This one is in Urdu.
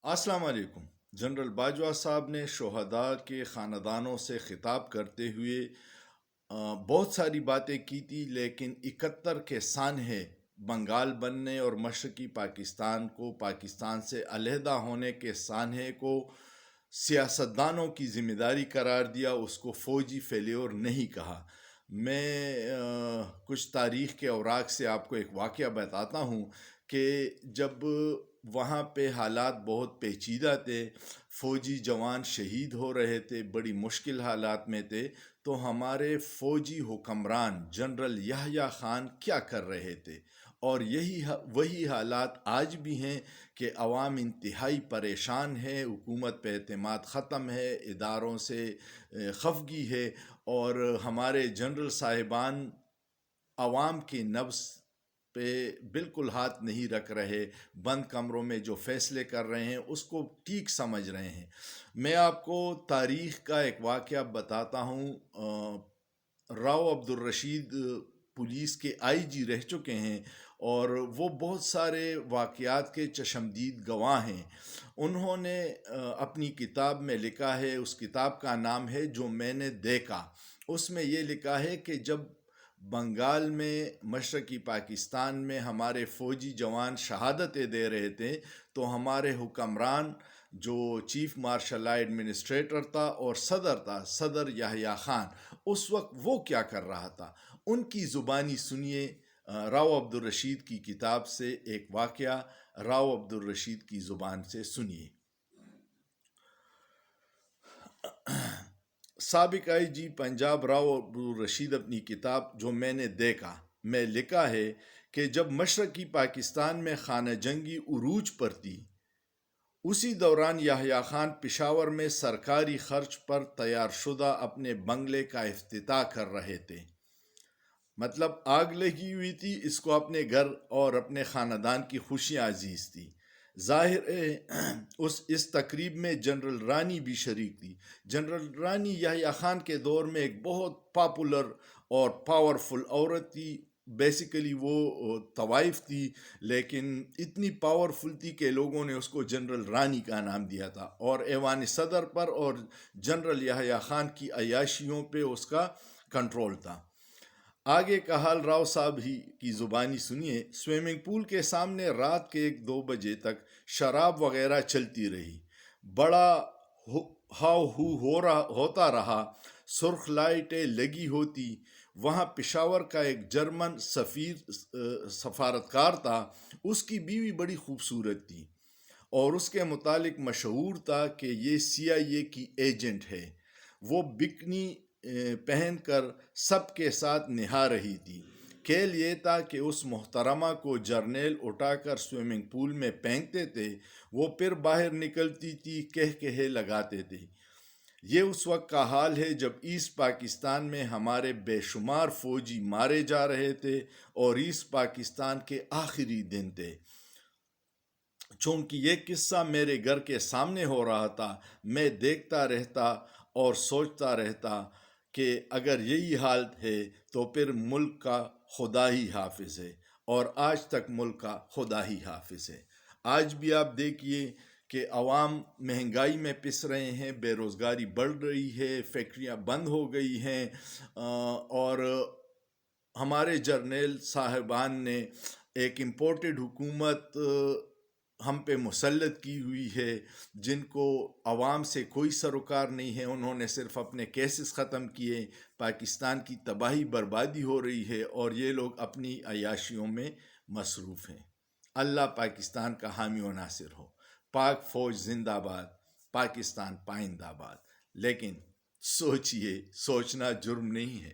السلام علیکم۔ جنرل باجوہ صاحب نے شہداء کے خاندانوں سے خطاب کرتے ہوئے بہت ساری باتیں کی تھی، لیکن 71 کے سانحے بنگال بننے اور مشرقی پاکستان کو پاکستان سے علیحدہ ہونے کے سانحے کو سیاستدانوں کی ذمہ داری قرار دیا، اس کو فوجی فیلیور نہیں کہا۔ میں کچھ تاریخ کے اوراق سے آپ کو ایک واقعہ بتاتا ہوں کہ جب وہاں پہ حالات بہت پیچیدہ تھے، فوجی جوان شہید ہو رہے تھے، بڑی مشکل حالات میں تھے، تو ہمارے فوجی حکمران جنرل یحییٰ خان کیا کر رہے تھے، اور وہی حالات آج بھی ہیں کہ عوام انتہائی پریشان ہے، حکومت پہ اعتماد ختم ہے، اداروں سے خفگی ہے، اور ہمارے جنرل صاحبان عوام کے نبض پہ بالکل ہاتھ نہیں رکھ رہے، بند کمروں میں جو فیصلے کر رہے ہیں اس کو ٹھیک سمجھ رہے ہیں۔ میں آپ کو تاریخ کا ایک واقعہ بتاتا ہوں۔ راؤ عبدالرشید پولیس کے آئی جی رہ چکے ہیں، اور وہ بہت سارے واقعات کے چشمدید گواہ ہیں۔ انہوں نے اپنی کتاب میں لکھا ہے، اس کتاب کا نام ہے جو میں نے دیکھا۔ اس میں یہ لکھا ہے کہ جب بنگال میں مشرقی پاکستان میں ہمارے فوجی جوان شہادتیں دے رہے تھے، تو ہمارے حکمران جو چیف مارشل لا ایڈمنسٹریٹر تھا اور صدر تھا، صدر یحییٰ خان، اس وقت وہ کیا کر رہا تھا، ان کی زبانی سنیے۔ راؤ عبدالرشید کی کتاب سے ایک واقعہ راؤ عبدالرشید کی زبان سے سنیے۔ سابق آئی جی پنجاب راؤ عبدالرشید اپنی کتاب جو میں نے دیکھا میں لکھا ہے کہ جب مشرقی پاکستان میں خانہ جنگی عروج پر تھی، اسی دوران یحییٰ خان پشاور میں سرکاری خرچ پر تیار شدہ اپنے بنگلے کا افتتاح کر رہے تھے۔ مطلب آگ لگی ہوئی تھی، اس کو اپنے گھر اور اپنے خاندان کی خوشیاں عزیز تھی۔ ظاہر ہے اس تقریب میں جنرل رانی بھی شریک تھی۔ جنرل رانی یحییٰ خان کے دور میں ایک بہت پاپولر اور پاورفل عورت تھی۔ بیسیکلی وہ طوائف تھی، لیکن اتنی پاورفل تھی کہ لوگوں نے اس کو جنرل رانی کا نام دیا تھا، اور ایوان صدر پر اور جنرل یحییٰ خان کی عیاشیوں پہ اس کا کنٹرول تھا۔ آگے کا حال راؤ صاحب ہی کی زبانی سنیے۔ سوئمنگ پول کے سامنے رات کے 1-2 بجے تک شراب وغیرہ چلتی رہی، بڑا ہاؤ ہوتا رہا، سرخ لائٹیں لگی ہوتی۔ وہاں پشاور کا ایک جرمن سفارتکار تھا، اس کی بیوی بڑی خوبصورت تھی، اور اس کے متعلق مشہور تھا کہ یہ CIA کی ایجنٹ ہے۔ وہ بکنی پہن کر سب کے ساتھ نہا رہی تھی۔ کھیل یہ تھا کہ اس محترمہ کو جرنیل اٹھا کر سوئمنگ پول میں پھینکتے تھے، وہ پھر باہر نکلتی تھی، کہے لگاتے تھے۔ یہ اس وقت کا حال ہے جب ایسٹ پاکستان میں ہمارے بے شمار فوجی مارے جا رہے تھے، اور ایسٹ پاکستان کے آخری دن تھے۔ چونکہ یہ قصہ میرے گھر کے سامنے ہو رہا تھا، میں دیکھتا رہتا اور سوچتا رہتا کہ اگر یہی حالت ہے تو پھر ملک کا خدا ہی حافظ ہے، اور آج تک ملک کا خدا ہی حافظ ہے۔ آج بھی آپ دیکھیے کہ عوام مہنگائی میں پس رہے ہیں، بے روزگاری بڑھ رہی ہے، فیکٹریاں بند ہو گئی ہیں، اور ہمارے جرنیل صاحبان نے ایک امپورٹڈ حکومت ہم پہ مسلط کی ہوئی ہے، جن کو عوام سے کوئی سروکار نہیں ہے۔ انہوں نے صرف اپنے کیسز ختم کیے، پاکستان کی تباہی بربادی ہو رہی ہے، اور یہ لوگ اپنی عیاشیوں میں مصروف ہیں۔ اللہ پاکستان کا حامی و ناصر ہو۔ پاک فوج زندہ باد، پاکستان پائندہ باد۔ لیکن سوچئے، سوچنا جرم نہیں ہے۔